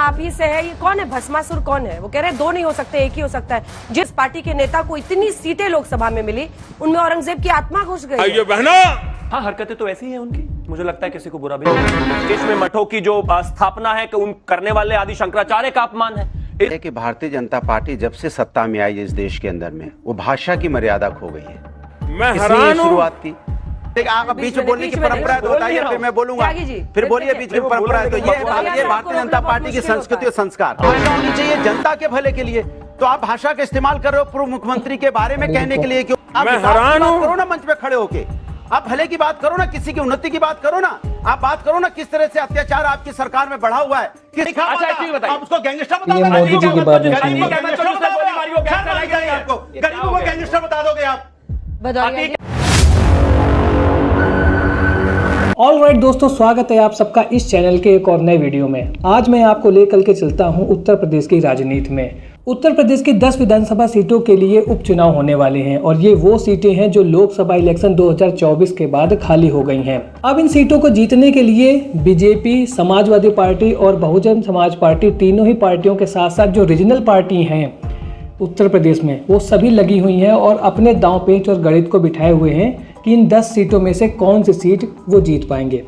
आप ही से है, ये कौन है? भस्मासुर कौन है? वो कह रहे हैं दो नहीं हो सकते, एक ही हो सकता है। जिस पार्टी के नेता को इतनी सीटें लोकसभा में मिली, उनमें औरंगजेब की आत्मा घुस गई। हाँ, हरकतें तो ऐसी हैं उनकी। मुझे लगता है किसी को बुरा भी नहीं। इसमें मठों की जो स्थापना है कि उन करने वाले आदि शंकराचार्य का अपमान है। कि भारतीय जनता पार्टी जब से सत्ता में आई इस देश के अंदर में, वो भाषा की मर्यादा खो गई है। मैं हैरान हूं। शुरुआत की आप बीच में बोलने की परंपरा है तो बताइए, फिर मैं बोलूंगा, फिर बोलिए। बीच में परंपरा है तो ये भारतीय जनता पार्टी की संस्कृति और संस्कार भाषा होनी चाहिए जनता के भले के लिए। तो आप भाषा का इस्तेमाल कर रहे हो पूर्व मुख्यमंत्री के बारे में कहने के लिए, क्यों? आप हैरान करो ना मंच पे खड़े होके, आप भले की बात करो ना, किसी की उन्नति की बात करो ना, आप बात करो ना किस तरह से अत्याचार आपकी सरकार में बढ़ा हुआ है। आप उसको गैंगस्टर बता दोगे? मोदी जी की बात नहीं गरीबों को गैंगस्टर बता दोगे आप? ऑलराइट दोस्तों, स्वागत है आप सबका इस चैनल के एक और नए वीडियो में। आज मैं आपको लेकर के चलता हूं उत्तर प्रदेश की राजनीति में। उत्तर प्रदेश की 10 विधानसभा सीटों के लिए उपचुनाव होने वाले हैं और ये वो सीटें हैं जो लोकसभा इलेक्शन 2024 के बाद खाली हो गई हैं। अब इन सीटों को जीतने के लिए बीजेपी, समाजवादी पार्टी और बहुजन समाज पार्टी, तीनों ही पार्टियों के साथ साथ जो रीजनल पार्टी हैं उत्तर प्रदेश में, वो सभी लगी हुई हैं और अपने दांव पेच और गणित को बिठाए हुए हैं कि इन 10 सीटों में से कौन सी सीट वो जीत पाएंगे।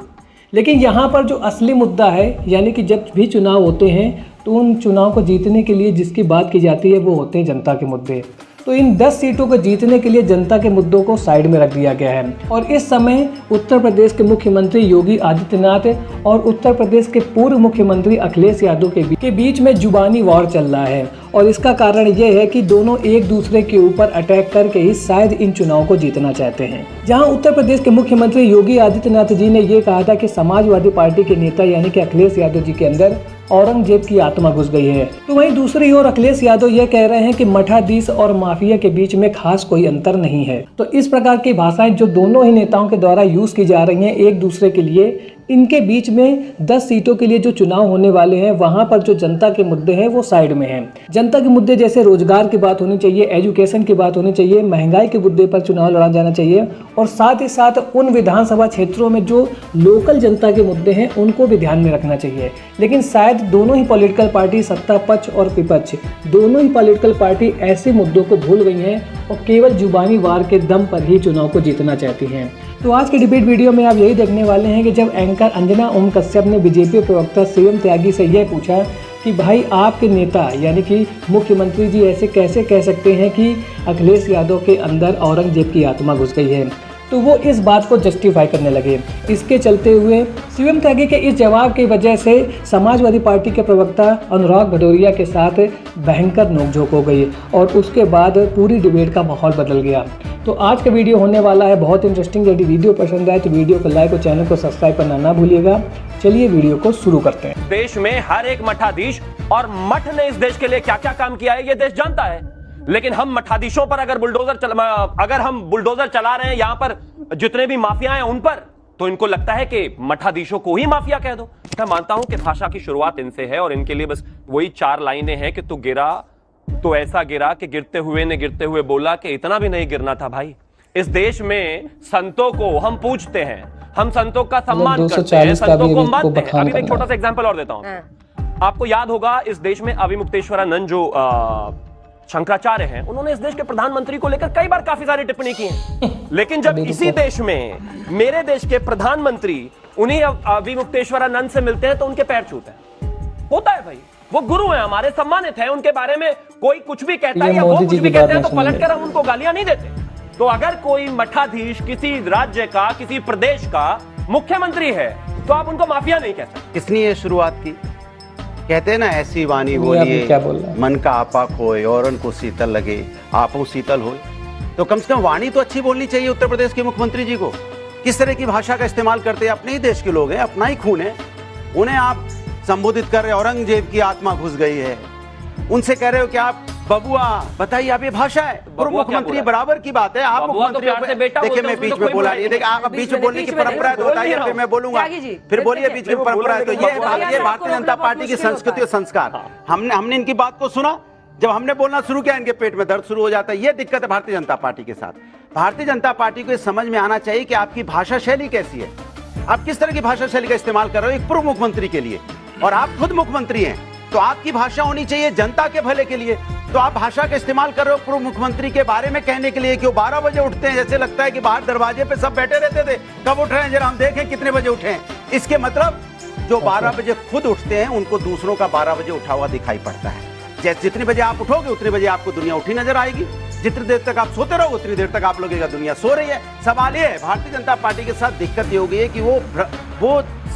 लेकिन यहाँ पर जो असली मुद्दा है, यानी कि जब भी चुनाव होते हैं तो उन चुनाव को जीतने के लिए जिसकी बात की जाती है वो होते हैं जनता के मुद्दे। तो इन 10 सीटों को जीतने के लिए जनता के मुद्दों को साइड में रख दिया गया है और इस समय उत्तर प्रदेश के मुख्यमंत्री योगी आदित्यनाथ और उत्तर प्रदेश के पूर्व मुख्यमंत्री अखिलेश यादव के बीच में जुबानी वॉर चल रहा है। और इसका कारण ये है कि दोनों एक दूसरे के ऊपर अटैक करके ही शायद इन चुनाव को जीतना चाहते हैं। जहां उत्तर प्रदेश के मुख्यमंत्री योगी आदित्यनाथ जी ने ये कहा था कि समाजवादी पार्टी के नेता यानी कि अखिलेश यादव जी के अंदर औरंगजेब की आत्मा घुस गई है, तो वहीं दूसरी ओर अखिलेश यादव ये कह रहे हैं कि मठाधीश और माफिया के बीच में खास कोई अंतर नहीं है। तो इस प्रकार की भाषाएं जो दोनों ही नेताओं के द्वारा यूज की जा रही हैं एक दूसरे के लिए, इनके बीच में 10 सीटों के लिए जो चुनाव होने वाले हैं वहां पर जो जनता के मुद्दे हैं वो साइड में हैं। जनता के मुद्दे जैसे रोजगार की बात होनी चाहिए, एजुकेशन की बात होनी चाहिए, महंगाई के मुद्दे पर चुनाव लड़ा जाना चाहिए और साथ ही साथ उन विधानसभा क्षेत्रों में जो लोकल जनता के मुद्दे हैं उनको भी ध्यान में रखना चाहिए। लेकिन शायद दोनों ही पॉलिटिकल पार्टी, सत्ता पक्ष और विपक्ष, दोनों ही पॉलिटिकल पार्टी ऐसे मुद्दों को भूल गई हैं और केवल जुबानी वार के दम पर ही चुनाव को जीतना चाहती हैं। तो आज के डिबेट वीडियो में आप यही देखने वाले हैं कि जब एंकर अंजना ओम कश्यप ने बीजेपी प्रवक्ता शिवम त्यागी से यह पूछा कि भाई आपके नेता यानी कि मुख्यमंत्री जी ऐसे कैसे कह सकते हैं कि अखिलेश यादव के अंदर औरंगजेब की आत्मा घुस गई है, तो वो इस बात को जस्टिफाई करने लगे। इसके चलते हुए शिवम त्यागी के इस जवाब की वजह से समाजवादी पार्टी के प्रवक्ता अनुराग भदौरिया के साथ भयंकर नोकझोंक हो गई और उसके बाद पूरी डिबेट का माहौल बदल गया। तो आज का वीडियो होने वाला है बहुत इंटरेस्टिंग। यदि वीडियो पसंद आए तो वीडियो को लाइक और चैनल को सब्सक्राइब करना ना भूलिएगा। चलिए वीडियो को शुरू करते हैं। देश में हर एक मठाधीश और मठ ने इस देश के लिए क्या क्या काम किया है ये देश जानता है, लेकिन हम मठाधीशों पर अगर हम बुलडोजर चला रहे हैं यहाँ पर जितने भी माफिया हैं उन पर, तो इनको लगता है कि मठाधीशों को ही माफिया कह दो। मैं मानता हूं कि भाषा की शुरुआत इनसे है और इनके लिए बस वही 4 लाइनें हैं कि तू गिरा तो ऐसा गिरा कि गिरते हुए ने गिरते हुए बोला कि इतना भी नहीं गिरना था भाई। इस देश में संतों को हम पूजते हैं, हम संतों का सम्मान करते हैं, संतों को मानते हैं। अभी एक छोटा सा एग्जांपल और देता हूं। आपको याद होगा इस देश में अविमुक्तेश्वरानंद जो शंकराचार्य हैं, उन्होंने इस देश के प्रधानमंत्री को लेकर कई बार काफी सारी टिप्पणी की है। लेकिन जब इसी देश में मेरे देश के प्रधानमंत्री उन्हीं अविमुक्तेश्वरानंद से मिलते हैं तो उनके पैर छूते हैं। होता है भाई, वो गुरु हैं, हमारे सम्मानित हैं, उनके बारे में कोई कुछ भी कहता है या वो कुछ भी कहते हैं तो पलटकर हम उनको गालियां नहीं देते। तो अगर कोई मठाधीश किसी राज्य का, किसी प्रदेश का मुख्यमंत्री है तो आप उनको माफिया नहीं कह सकते। किसने ये शुरुआत की? कहते हैं ना, ऐसी वाणी बोलिए मन का आपा खोए और उनको शीतल लगे आपो शीतल होए। तो कम से कम वाणी तो अच्छी बोलनी चाहिए उत्तर प्रदेश के मुख्यमंत्री जी को। किस तरह की भाषा का इस्तेमाल करते हैं? अपने ही देश के लोग हैं, अपना ही खून है, उन्हें आप संबोधित कर रहे औरंगजेब की आत्मा घुस गई है, उनसे कह रहे हो कि आप बबुआ। बताइए, आप ये भाषा है? पूर्व मुख्यमंत्री बराबर की बात है, आप मुख्यमंत्री। देखिए मैं बीच में बोला, ये देखिए आप बीच में बोलने की परंपरा है तो बताइए, फिर मैं बोलूंगा, फिर बोलिए। बीच में परंपरा है तो ये भारतीय जनता पार्टी की संस्कृति और संस्कार। हमने इनकी बात को सुना, जब हमने बोलना शुरू किया इनके पेट में दर्द शुरू हो जाता है। ये दिक्कत है भारतीय जनता पार्टी के साथ। भारतीय जनता पार्टी को समझ में आना चाहिए कि आपकी भाषा शैली कैसी है, आप किस तरह की भाषा शैली का इस्तेमाल कर रहे हो एक पूर्व मुख्यमंत्री के लिए। और आप खुद मुख्यमंत्री हैं, तो आपकी भाषा होनी चाहिए जनता के भले के लिए। तो आप भाषा का इस्तेमाल कर रहे हो पूर्व मुख्यमंत्री के बारे में कहने के लिए कि वो 12 बजे उठते हैं, जैसे लगता है कि बाहर दरवाजे पे सब बैठे रहते थे, कब उठ रहे हैं जरा हम देखें कितने बजे उठे हैं। इसके मतलब जो 12 बजे खुद उठते हैं उनको दूसरों का 12 बजे उठा हुआ दिखाई पड़ता है। जैसे जितने बजे आप उठोगे उतने बजे आपको दुनिया उठी नजर आएगी, जितनी देर तक आप सोते रहोगे उतनी देर तक आप लोगों का दुनिया सो रही है। सवाल ये है भारतीय जनता पार्टी के साथ दिक्कत ये हो गई है कि वो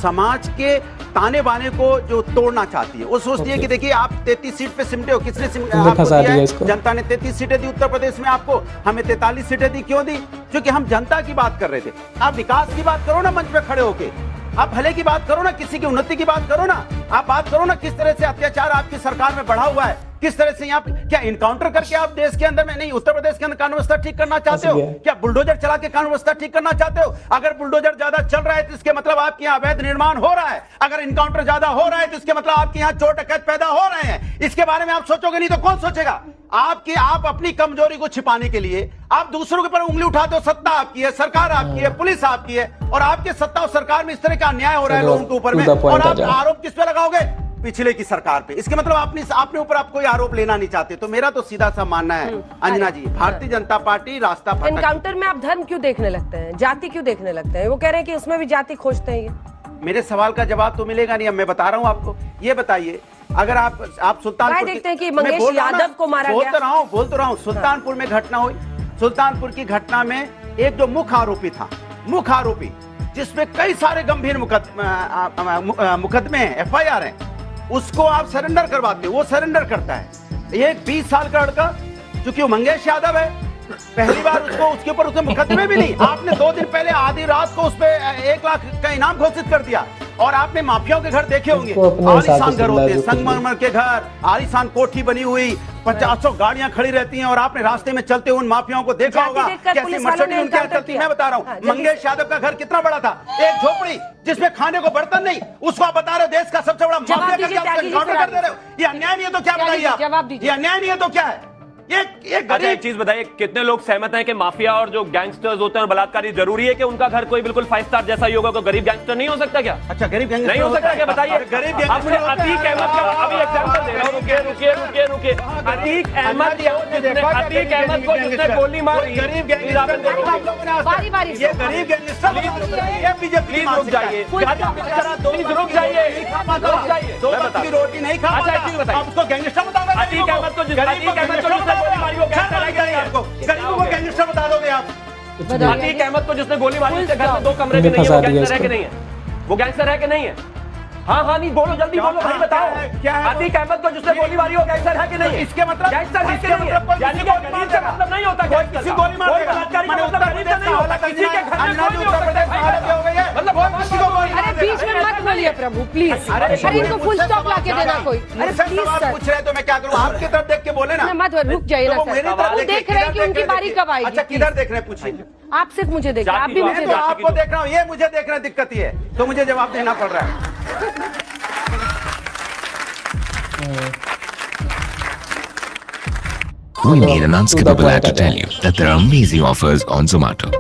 समाज के ताने बाने को जो तोड़ना चाहती है। वो सोचती है कि देखिए आप 33 सीट पे सिमटे हो, किसने आपको दिया है? जनता ने 33 सीटें दी उत्तर प्रदेश में आपको, हमें 43 सीटें दी। क्यों दी? क्योंकि हम जनता की बात कर रहे थे। आप विकास की बात करो ना मंच पे खड़े होके, आप भले की बात करो ना, किसी की उन्नति की बात करो ना, आप बात करो ना किस तरह से अत्याचार आपकी सरकार में बढ़ा हुआ है, किस तरह से यहाँ क्या इनकाउंटर करके आप देश के अंदर में नहीं उत्तर प्रदेश के अंदर कानून व्यवस्था ठीक करना चाहते हो? क्या बुलडोजर चला के कानून व्यवस्था ठीक करना चाहते हो? अगर बुलडोजर ज्यादा चल रहा है तो इसके मतलब आपके यहाँ अवैध निर्माण हो रहा है। अगर इनकाउंटर ज्यादा हो रहा है तो इसके मतलब आपके यहाँ चोर डकैत पैदा हो रहे हैं। इसके बारे में आप सोचोगे नहीं तो कौन सोचेगा? आप अपनी कमजोरी को छिपाने के लिए आप दूसरों के ऊपर उंगली उठाते हो। सत्ता आपकी है, सरकार आपकी है, पुलिस आपकी है, और आपके सत्ता और सरकार में इस तरह का अन्याय हो रहा है लोगों के ऊपर में, और आप आरोप किस पे लगाओगे? पिछले की सरकार पे। इसके मतलब अपने ऊपर आप कोई आरोप लेना नहीं चाहते। तो मेरा तो सीधा सा मानना है अंजना जी, भारतीय जनता पार्टी रास्ता फाटक। एनकाउंटर में आप धर्म क्यों देखने लगते हैं, जाति क्यों देखने लगते हैं? वो कह रहे हैं कि उसमें भी जाति खोजते हैं। ये मेरे सवाल का जवाब तो मिलेगा नहीं। अब मैं बता रहा हूँ आपको। ये बताइए, अगर आप सुल्तानपुर देखते हैं कि मंगेश यादव को मारा गया। बोल तो रहा हूँ सुल्तानपुर में घटना हुई। सुल्तानपुर की घटना में एक जो मुख्य आरोपी था, मुख्य आरोपी जिसमें कई सारे गंभीर मुकदमे हैं, FIR है, उसको आप सरेंडर करवाते हो, वो सरेंडर करता है। एक 20 साल का लड़का, चूंकि वो मंगेश यादव है, पहली बार उसके ऊपर उसने मुकदमे भी नहीं। आपने 2 दिन पहले आधी रात को उस पे 1 लाख का इनाम घोषित कर दिया। और आपने माफियाओं के घर देखे होंगे, आलीशान घर होते हैं, संगमरमर के घर, आलीशान कोठी बनी हुई, 50 गाड़ियां खड़ी रहती हैं, और आपने रास्ते में चलते हुए उन माफियाओं को देखा होगा कैसे मर्सिडीज उनके यहाँ चलती है। मैं बता रहा हूँ मंगेश यादव का घर कितना बड़ा था, एक झोपड़ी जिसमें खाने को बर्तन नहीं, उसको आप बता रहे हो देश का सबसे बड़ा माफिया करके आप एनकाउंटर कर दे रहे हो। ये अन्याय नहीं है तो क्या बताइए आप? ये अन्याय नहीं है तो क्या है? अच्छा एक चीज बताइए, कितने लोग सहमत हैं कि माफिया और जो गैंगस्टर्स होते हैं और बलात्कारी, जरूरी है कि उनका घर कोई बिल्कुल 5 स्टार जैसा ही होगा? कोई गरीब गैंगस्टर नहीं हो सकता क्या? अच्छा गरीब गैंगस्टर नहीं हो सकता क्या? बताइए। गरीब आप मुझे अतीक अहमद का अभी एग्जांपल दे रहा हूं। रुकिए। अतीक अहमद को जिसने गोली मारी, गरीब बारी ये गरीब गैंगस्टर, ये बीजेपी प्लीज रुक जाइए, प्लीज रुक जाइए। 2 वक्त की रोटी नहीं खा पाता, आप उसको गैंगस्टर बता रहे हैं? अतीक अहमद को जिसने गोली मारी वो गैंगस्टर है क्या नहीं है? गरीबों को गैंगस्टर बता दोगे आप? अतीक अहमद को जिसने गोली मारी उसके घर में 2 कमरे भी नहीं है, वो गैंगस्टर है कि नहीं है? वो गैंगस्टर है कि नहीं है? हाँ नहीं बोलो, जल्दी बोलो भाई, बताओ। क्या है? अतीक अहमद को जिसने गोली मारी वो गैंगस्टर है कि नहीं? इसके मतलब गैंगस्टर है कि नहीं है? यानी कि गरीब से मतलब नहीं होता, किसी गोली मार देगा। बलात्कारी का मतलब गरीब से नहीं होता, किसी के घर में कोई नहीं हो सकता। हो गई है, मतलब किसी को गोली मार अरे बीच में मत बोलिए प्रभु प्लीज। अरे इनको फुल स्टॉप ला के देना कोई। अरे प्लीज सवाल पूछ रहे हैं तो मैं क्या करूं? आपकी तरफ देख के बोले ना। मत रुक जाइए ना सर, वो देख रहे हैं कि उनकी बारी कब आएगी। अच्छा किधर देख रहे हैं पूछिए? आप सिर्फ मुझे देखिए, आप भी मुझे तो आपको देख रहा हूँ, ये मुझे देखना दिक्कत ही है, तो मुझे जवाब देना पड़ रहा है। We need an unskippable ad to tell you that there are amazing offers on Zomato.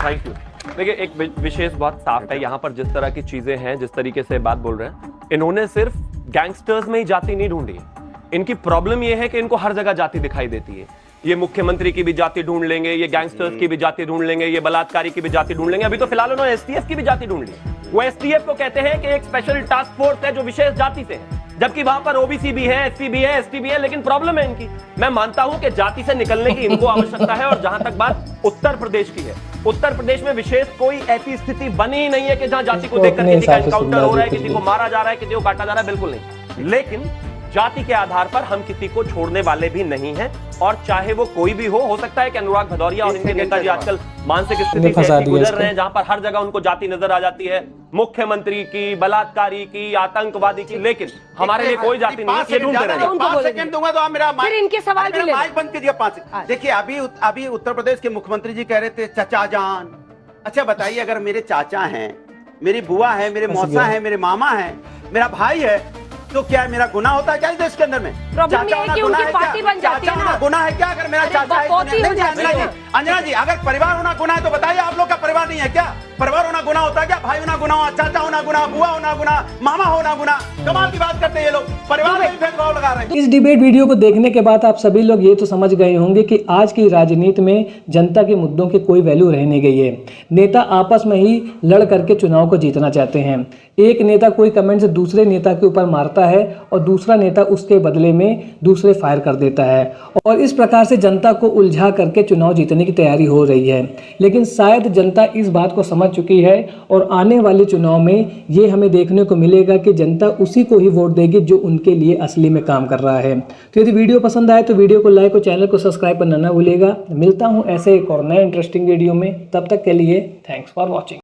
Thank you. देखिए एक विशेष बात साफ है, यहाँ पर जिस तरह की चीजें हैं, जिस तरीके से बात बोल रहे हैं, इन्होंने सिर्फ गैंगस्टर्स में ही जाति नहीं ढूंढी है। इनकी प्रॉब्लम यह है कि इनको हर जगह जाति दिखाई देती है। ये मुख्यमंत्री की भी जाति ढूंढ लेंगे, ये गैंगस्टर्स की भी जाति ढूंढ लेंगे, ये बलात्कारी की भी जाति ढूंढ लेंगे। अभी तो फिलहाल उन्होंने STF की भी जाति ढूंढ ली। वो STF को कहते हैं कि एक स्पेशल टास्क फोर्स है जो विशेष जाति से है, जबकि वहां पर OBC भी है, SC भी है, ST भी है। लेकिन प्रॉब्लम है इनकी, मैं मानता हूं कि जाति से निकलने की इनको आवश्यकता है। और जहां तक बात उत्तर प्रदेश की है, उत्तर प्रदेश में विशेष कोई ऐसी स्थिति बनी ही नहीं है कि जहां जाति को देखकर किसी का एनकाउंटर हो रहा है, किसी को मारा जा रहा है, किसी को काटा जा रहा है, बिल्कुल नहीं। लेकिन जाति के आधार पर हम किसी को छोड़ने वाले भी नहीं हैं, और चाहे वो कोई भी हो सकता है कि अनुराग भदौरिया और इनके नेताजी आजकल मानसिक स्थिति से ऐसी गुजर रहे हैं जहां पर हर जगह उनको जाति नजर आ जाती है, मुख्यमंत्री की, बलात्कारी की, आतंकवादी की। लेकिन हमारे लिए कोई जाति नहीं है, ये ढूंढते रहे। 5 सेकंड दूंगा तो आप मेरा फिर इनके सवाल भी ले माइक बंद कीजिए 5 सेकंड। देखिए अभी उत्तर प्रदेश के मुख्यमंत्री जी कह रहे थे चचा जान। अच्छा बताइए, अगर मेरे चाचा हैं, मेरी बुआ है, मेरे मौसा है, मेरे मामा है, मेरा भाई है, तो क्या मेरा गुनाह होता है क्या इस देश के अंदर में? प्रॉब्लम चाचा ये है होना कि गुनाह उनकी है क्या? पार्टी बन जाती है चाचा ना। होना गुनाह है क्या? अगर मेरा अरे चाचा है बकौती हो नहीं, जाती अंजना है। जी, अंजना जी, अगर परिवार होना गुनाह है तो बताइए आप लोग का परिवार नहीं है क्या? परिवार होना गुनाह होता है क्या? भाई होना गुनाह, चाचा होना गुनाह, बुआ होना गुनाह, मामा होना गुनाह। कमाल की बात करते हैं ये लोग, परिवार में भी भेदभाव लगा रहे हैं। इस डिबेट वीडियो को देखने के बाद आप सभी लोग ये तो समझ गए होंगे कि आज की राजनीति में जनता के मुद्दों की कोई वैल्यू रह नहीं गई है। नेता आपस में ही लड़ करके चुनाव को जीतना चाहते हैं। एक नेता कोई कमेंट से दूसरे नेता के ऊपर मारता है और दूसरा नेता उसके बदले में दूसरे फायर कर देता है और इस प्रकार से जनता को उलझा करके चुनाव जीतने की तैयारी हो रही है। लेकिन शायद जनता इस बात को समझ चुकी है और आने वाले चुनाव में ये हमें देखने को मिलेगा कि जनता उसी को ही वोट देगी जो उनके लिए असली में काम कर रहा है। तो यदि वीडियो पसंद आए तो वीडियो को लाइक और चैनल को सब्सक्राइब करना ना भूलिएगा। मिलता हूँ ऐसे एक और नए इंटरेस्टिंग वीडियो में, तब तक के लिए थैंक्स फॉर वॉचिंग।